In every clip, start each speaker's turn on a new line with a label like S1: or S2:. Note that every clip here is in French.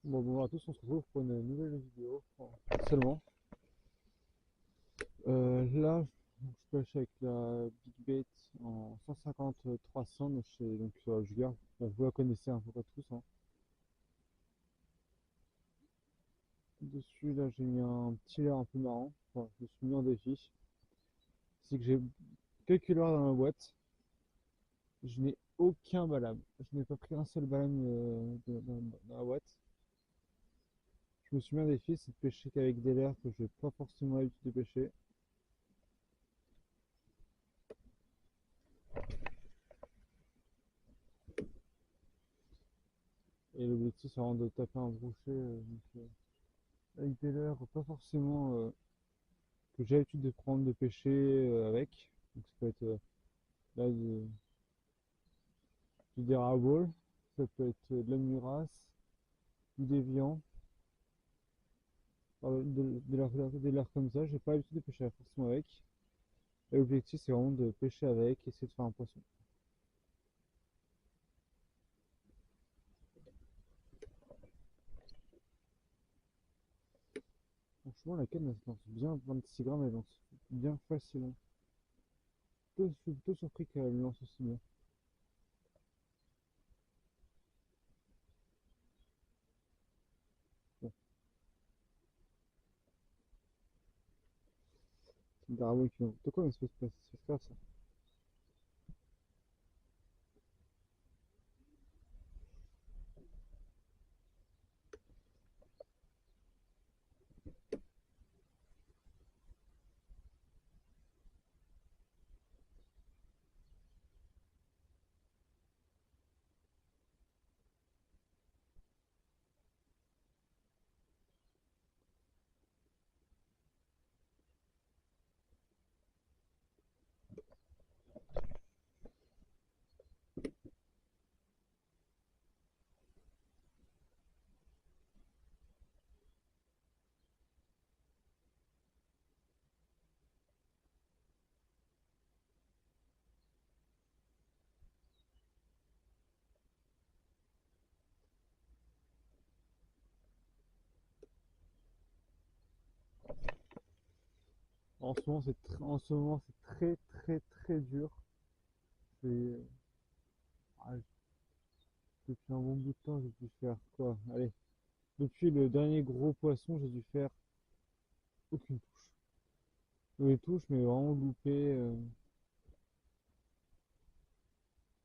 S1: Bonjour à tous, on se retrouve pour une nouvelle vidéo. Seulement, là, je pêche avec la Big Bait en 150-300 donc sur Jugar. Bon, vous la connaissez un peu pas tous, hein. Dessus, là, j'ai mis un petit leurre un peu marrant. Enfin, je me suis mis en défi. C'est que j'ai quelques leurres dans la boîte. Je n'ai aucun balame. Je n'ai pas pris un seul balame dans la boîte. Je me suis mis en défi, c'est de pêcher qu'avec des leurres que je n'ai pas forcément l'habitude de pêcher. Et l'objectif, c'est vraiment de taper un brochet avec des leurres pas forcément que j'ai l'habitude de prendre de pêcher avec. Donc ça peut être là du dérabole, ça peut être de la murasse, du déviant, des leurres comme ça. J'ai pas l'habitude de pêcher forcément avec. Et l'objectif, c'est vraiment de pêcher avec, essayer de faire un poisson. Franchement, la canne, elle se lance bien, 26 grammes, elle lance bien facilement. Je suis plutôt surpris qu'elle lance aussi bien. Bon, c'est une darabole qui n'importe quoi, mais ça peut se faire ça. En ce moment, c'est très très très dur. C'est ah, depuis un bon bout de temps, j'ai dû faire quoi? Allez, depuis le dernier gros poisson, j'ai dû faire aucune touche. Les touches, mais vraiment loupé.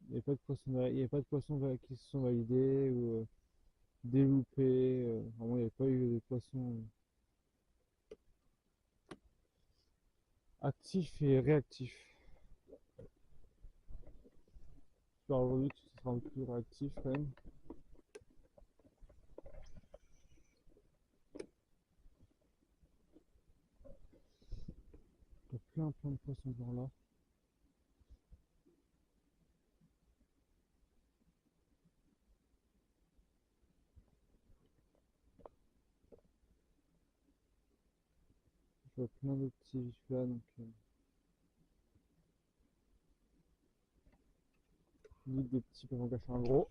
S1: Il n'y a pas de poissons, il y a pas de poissons qui se sont validés ou déloupés. Vraiment, il n'y a pas eu de poissons actifs et réactifs. J'espère aujourd'hui que ce sera un peu plus réactif quand même. Il y a plein de poissons genre là. Je vois plein de petits vifs là, donc je dis que des petits peuvent en cacher un gros.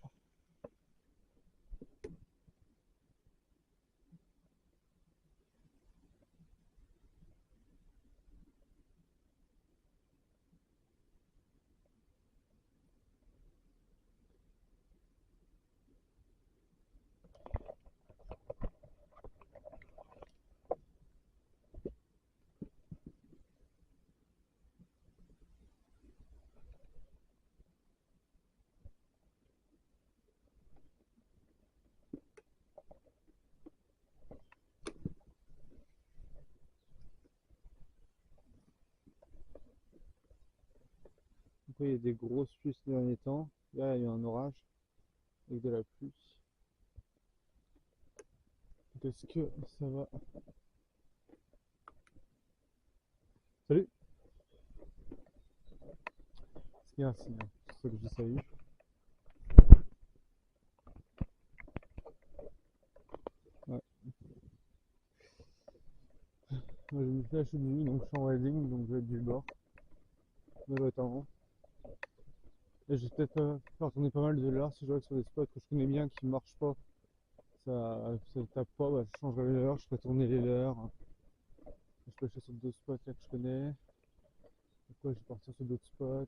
S1: Après, il y a des grosses pluies ces derniers temps. Là, il y a eu un orage avec de la pluie. Est-ce que ça va? Salut! C'est un signe, hein. C'est pour ça que je dis salut. Ouais. Moi, j'ai mis flash de nuit, donc je suis en welding, donc je vais être du bord. Notamment. Et je vais peut-être faire tourner pas mal de leurres si je vois que sur des spots que je connais bien qui ne marchent pas. ça tape pas, bah, je changerai les leurs, je ferai tourner les leurs. Je peux acheter sur d'autres spots là que je connais. Pourquoi je vais partir sur d'autres spots?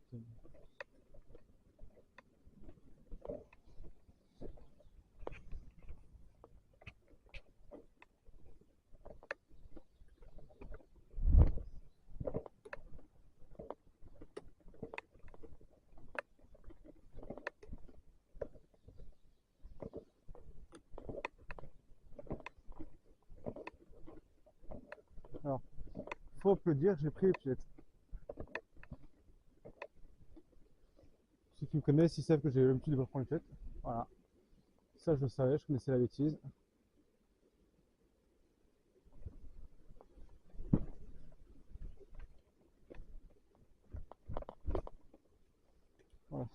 S1: Alors, faut applaudir, j'ai pris les pilettes. Ceux qui me connaissent, ils savent que j'ai l'habitude de pas prendre les pilettes. Voilà. Ça, je le savais, je connaissais la bêtise. Voilà.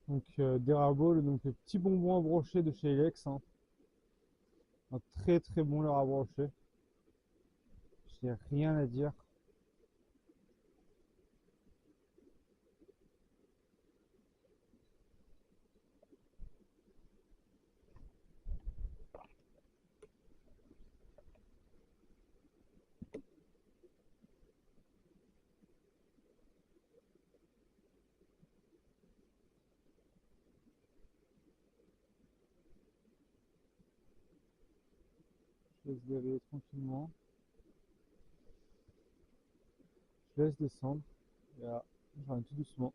S1: Donc, des rabots, donc les petits bonbons à brocher de chez Elex, hein. Un très très bon leur à brocher. J'ai rien à dire. Je laisse dérouler tranquillement. Je laisse descendre. Et là, je ramène tout doucement.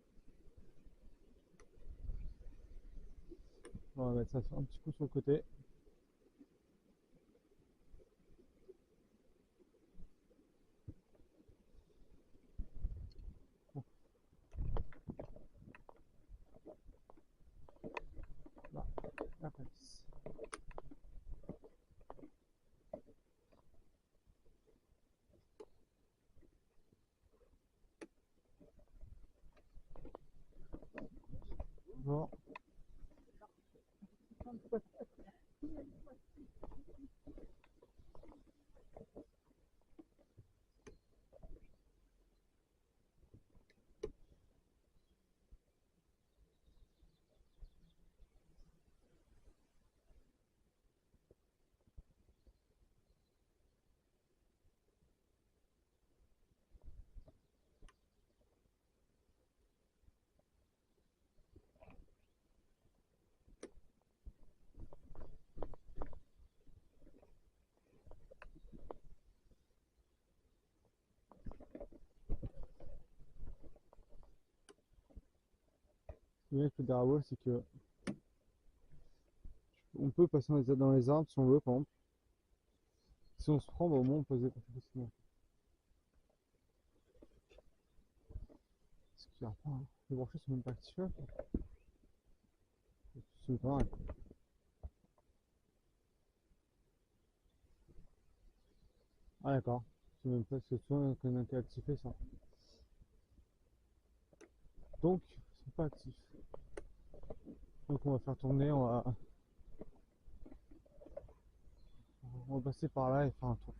S1: On va mettre ça un petit coup sur le côté. Bon, là, après. Bon. Ce qui est bien avec le Darabo, c'est que on peut passer dans les arbres si on veut, par exemple. Si on se prend, bah, au moins on peut se décoiffer facilement. Ce qui est pas, hein. Les brochets sont même pas actifs là. C'est pas vrai. Ah d'accord. C'est même pas ce soin qu'on a été activé ça. Donc, ils sont pas actifs. Donc on va faire tourner, on va passer par là et faire un tour.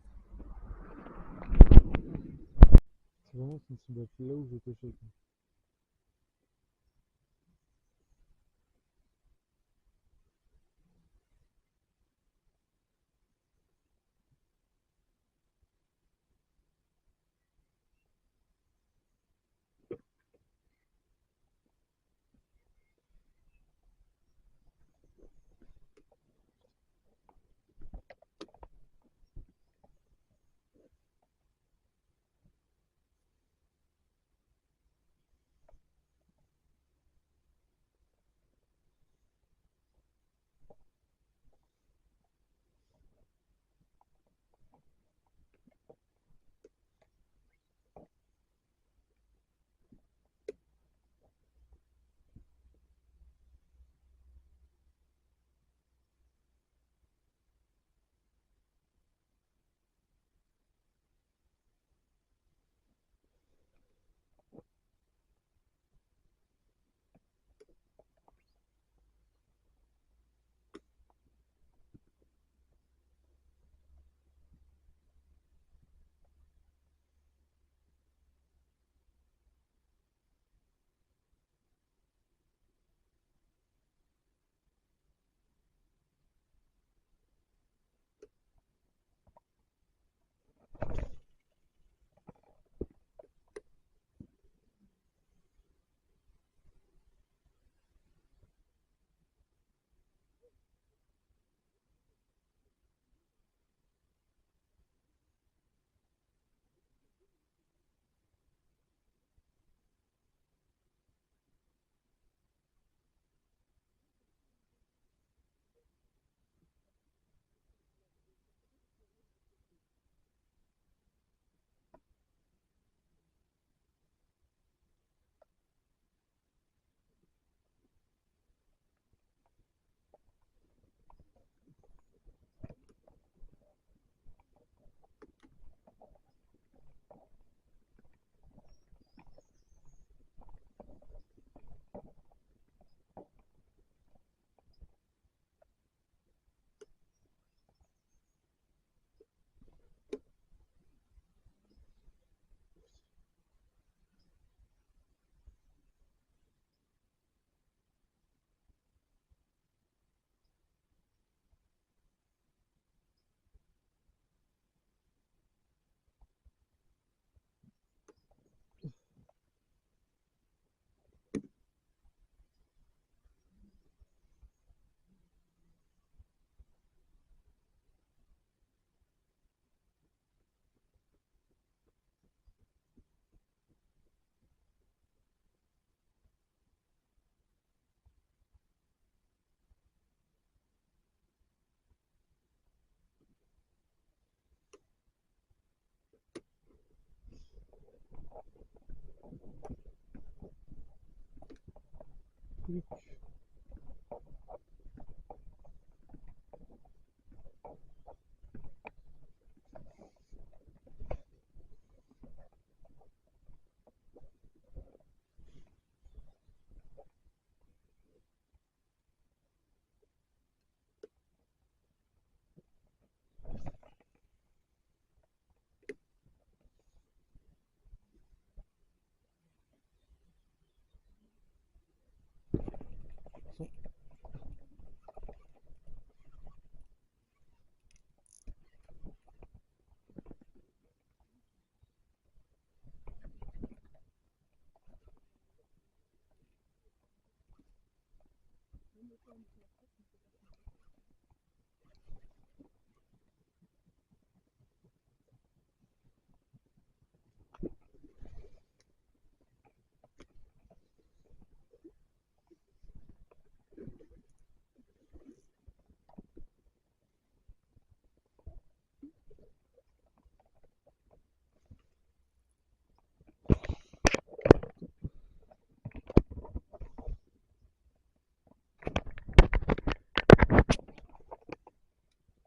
S1: C'est vraiment sensible là où je vais pêcher.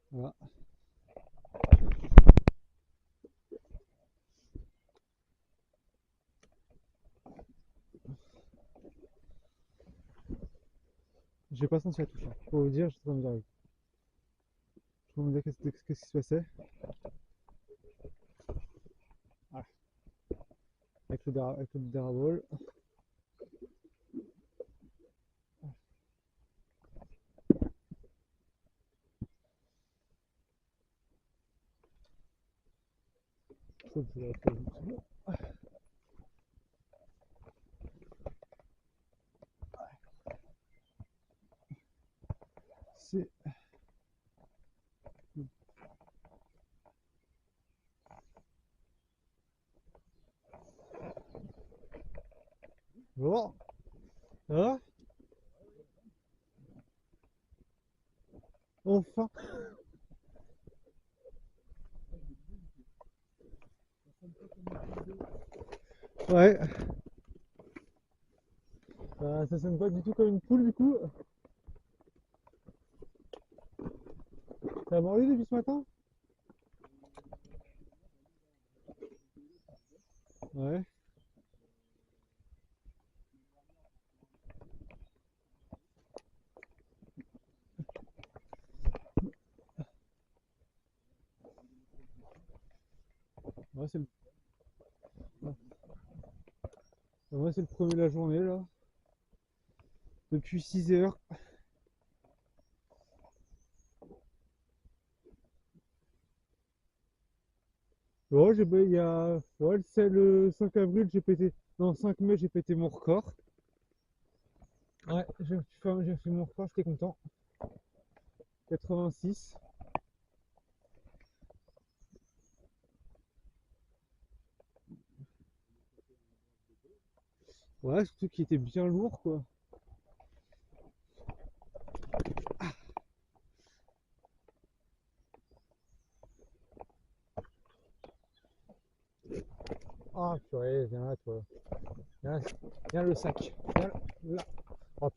S1: Voilà. J'ai pas senti la touche, hein. Pour vous dire, j'étais en train de me dire, je me dire qu'est-ce qui se passait. Voilà. Avec le Darabol. Ça, c'est la position. C'est. Bon. Ah, enfin. Ouais. Ça sonne pas du tout comme une poule du coup. Ça a mordu depuis ce matin? Ouais. Ouais, c'est le... ouais. Moi, c'est le premier de la journée là. Depuis 6 heures. Ouais, il y a. Ouais, c'est le 5 avril, j'ai pété. Non, 5 mai, j'ai pété mon record. Ouais, j'ai fait mon record, j'étais content. 86. Ouais, surtout qu'il était bien lourd quoi. Ah, purée, viens là, toi. Viens, viens le sac. Viens là. Oh,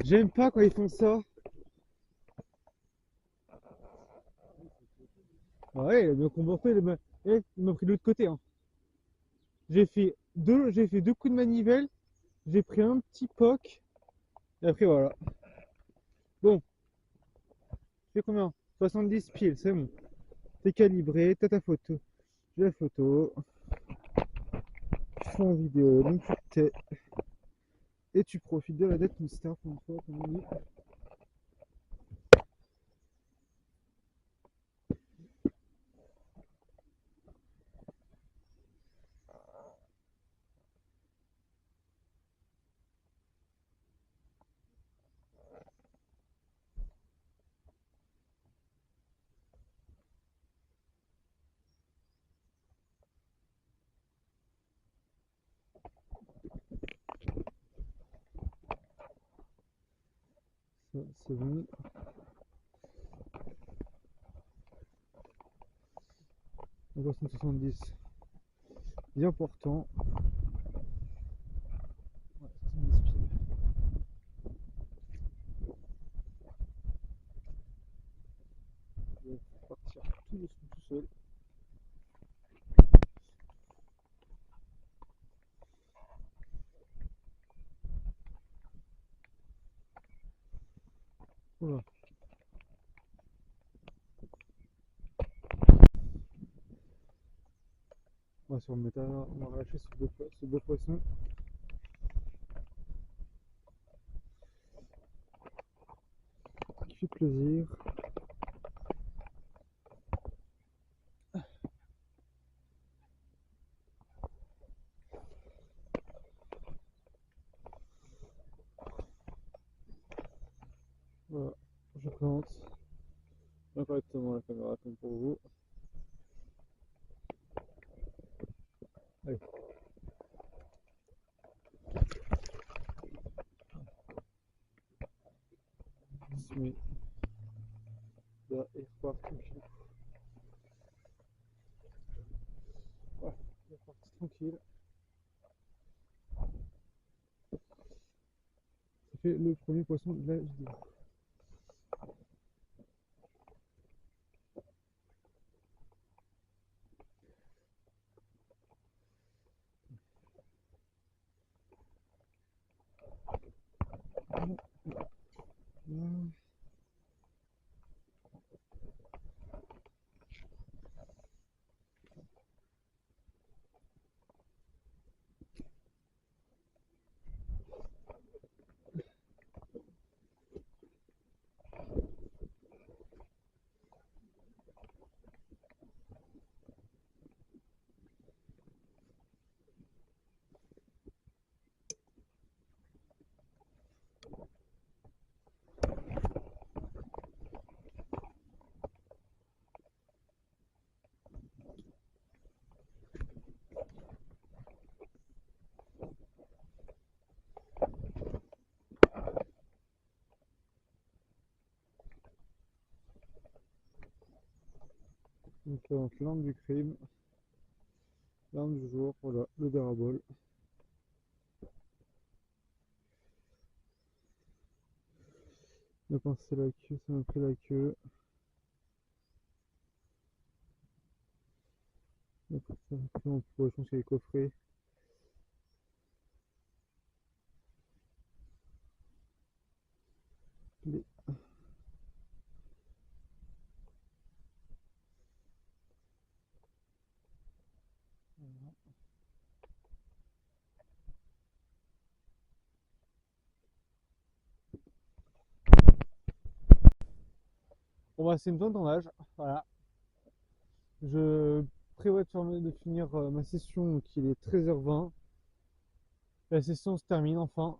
S1: j'aime pas quand ils font ça. Ouais, il a bien comporté. Il m'a pris de l'autre côté, hein. J'ai fait deux coups de manivelle. J'ai pris un petit poc. Et après, voilà. Bon, tu fais combien? 70 piles, c'est bon. T'es calibré, t'as ta photo. J'ai la photo. Tu fais en vidéo, donc tu te tais. Et tu profites de la dette mystère pour une fois, comme on dit. Ça, c'est bon. Encore 170. bien portant. Ouais, c'est une espie. Je vais partir tout doucement tout seul. Voilà. On va se remettre on va relâcher ce beau poisson. Qui fait plaisir. Voilà. Je plante bien correctement la caméra comme pour vous. Allez. Bismillah. Là, et reparti tranquille. Voilà. Il est reparti tranquille. Ça fait le premier poisson de la vidéo. Donc, l'arme du crime, l'arme du jour, voilà, le dérabole. Maintenant c'est la queue, ça m'a pris la queue. Après ça m'a pris en poisson chez les coffrets. Les... Bon bah c'est une fin de tournage, voilà. Je prévois de finir ma session, donc il est 13h20. La session se termine enfin.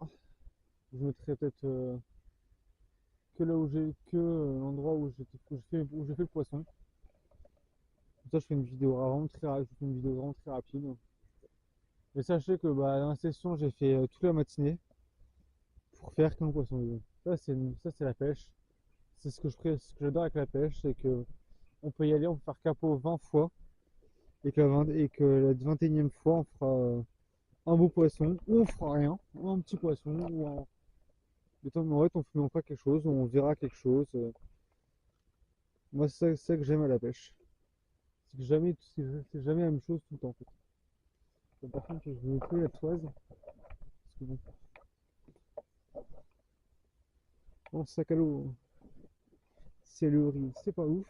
S1: Je mettrai peut-être que là où j'ai que l'endroit où j'ai fait le poisson. Comme ça je fais une vidéo vraiment très rapide. Mais sachez que bah, dans la session j'ai fait toute la matinée pour faire qu'un poisson. Ça c'est la pêche. C'est ce que j'adore avec la pêche, c'est que on peut y aller, on peut faire capot 20 fois et que la 21e fois on fera un beau poisson, ou on fera rien, ou un petit poisson, ou un... De temps en fait, on fera quelque chose, on verra quelque chose. Moi, c'est ça que j'aime à la pêche. C'est jamais la même chose tout le temps, en fait. Donc, par contre, je vais nettoyer la toise, parce que bon, mon sac à l'eau, c'est le riz, c'est pas ouf.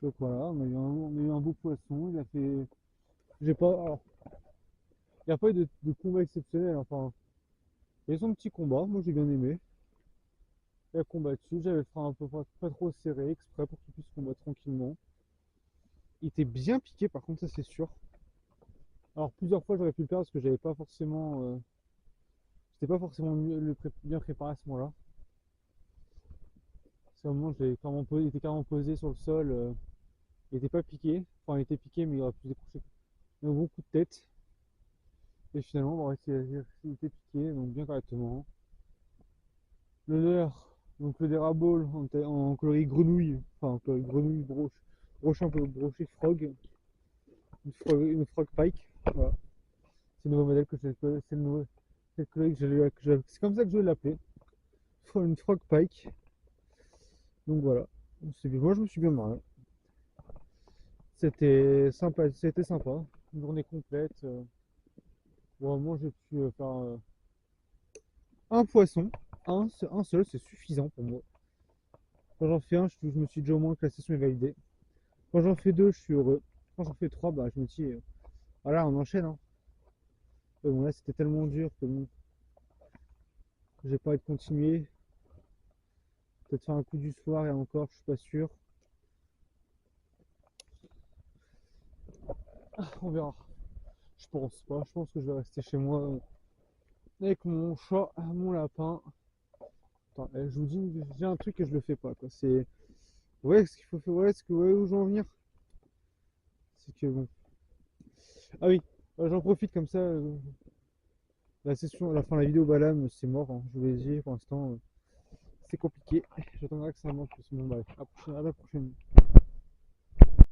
S1: Donc voilà, on a eu un beau poisson, il a fait... J'ai pas... Alors, il n'y a pas eu de combat exceptionnel, enfin... Il y a eu son petit combat, moi j'ai bien aimé. Il a combattu, j'avais fait un peu pas trop serré, exprès pour qu'il puisse combattre tranquillement. Il était bien piqué par contre, ça c'est sûr. Alors plusieurs fois j'aurais pu le perdre parce que j'avais pas forcément... j'étais pas forcément bien préparé à ce moment-là. C'est un moment il était carrément posé sur le sol. Il était pas piqué. Enfin il était piqué mais il aurait pu décrocher un bon coup de tête. Et finalement il était piqué, donc bien correctement. Le leurre, Donc le Deraball en coloris grenouille, enfin en coloris grenouille, broche un peu broché frog, une frog pike. Voilà. C'est le nouveau modèle que c'est le nouveau, c'est le coloris c'est comme ça que je vais l'appeler. Une frog pike. Donc voilà. Moi je me suis bien marré. C'était sympa, c'était sympa. Une journée complète. Vraiment j'ai pu faire un poisson. Un seul, c'est suffisant pour moi. Quand j'en fais un, je me suis dit au moins que la session est validée. Quand j'en fais deux, je suis heureux. Quand j'en fais trois, bah je me dis, voilà, on enchaîne, hein. Mais bon, là, c'était tellement dur que bon, j'ai pas envie de continuer. Peut-être faire un coup du soir et encore, je suis pas sûr. On verra. Je pense pas. Je pense que je vais rester chez moi avec mon chat, mon lapin. Attends, je vous dis, j'ai un truc et je le fais pas, quoi. C'est. Ouais, ce qu'il faut faire. Ouais, où je veux en venir? C'est que bon. Ah oui, j'en profite comme ça. La session, la fin de la vidéo Balam, c'est mort, hein. Je vous l'ai dit, pour l'instant, c'est compliqué. J'attendrai que ça monte. Bon, bref, à la prochaine.